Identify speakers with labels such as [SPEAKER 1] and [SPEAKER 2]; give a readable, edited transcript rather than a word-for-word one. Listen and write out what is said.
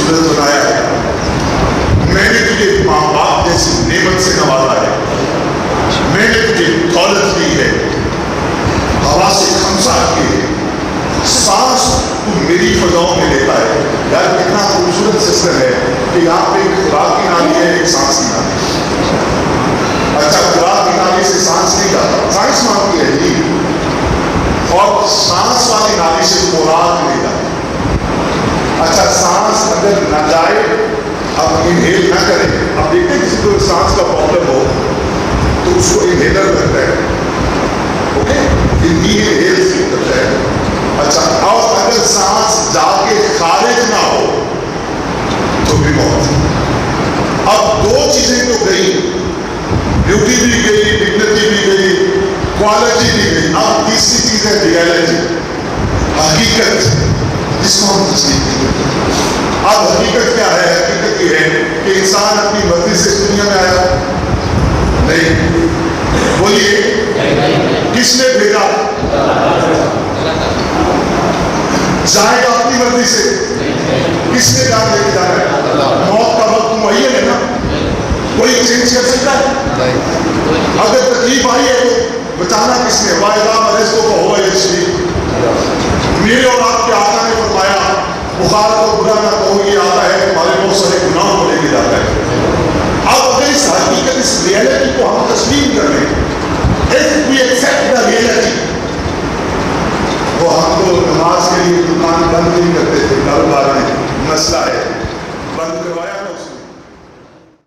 [SPEAKER 1] خوبصورت بنایا ہے، میں نے تجھے ماں باپ جیسی نعمت سے نوازا ہے، میں نے تجھے دولت دی ہے، ہوا سے خمسہ کی ہے، سانس تو میری فضاؤں میں لیتا ہے۔ یار کتنا خوبصورت سسٹم ہے کہ یہاں پہ ایک خوراک کی نالی ہے، ایک سانس کی نالی ہے۔ اچھا خوراک کی نالی سے سانس نہیں جاتا، سائنس مانتی ہے جی، اور سانس والی نالی سے خوراک نہیں جاتا۔ اچھا سانس اگر نہ جائے، اب انہیل نہ کرے، اب دیکھتے کسی کو سانس کا پرابلم ہو تو اس کو انہیلر لگتا ہے، اوکے، انہیل سے کرتا ہے۔ اچھا اور اگر سانس جا کے خارج نہ ہو تو بھی موت۔ اب دو چیزیں تو گئی، بیوٹی بھی گئی، ڈگنیٹی بھی گئی، کوالٹی بھی گئی، اب تیسری چیز ہے ریالٹی، حقیقت، جس کو ہم تصدیق کرتے ہیں۔ اب حقیقت کیا ہے؟ حقیقت یہ ہے کہ انسان اپنی مرضی سے دنیا میں آیا نہیں، بولیے کس نے بھیجا؟ جائے گا اپنی مرضی سے، کس نے جان لے کے جانا ہے؟ موت کا وقت معین ہے نا، کوئی چینج کر سکتا ہے؟ اگر تکلیف آئی ہے تو بچانا کس نے؟ وَإِذَا مَرِضْتُ فَهُوَ يَشْفِينِ۔ میرے اور آپ کے آقا نے فرمایا بخار کو برا نہ کہو، یہ آتا ہے تمہارے بہت سارے گناہوں کو لے کے جاتا ہے۔ اب اگر اس حقیقت، اس ریئلٹی کو ہم تسلیم کر لیں، if we accept the reality، وہ ہم تو نماز کے لیے دکان بند نہیں کرتے تھے، کاروبار میں مسئلہ ہے، بند کروایا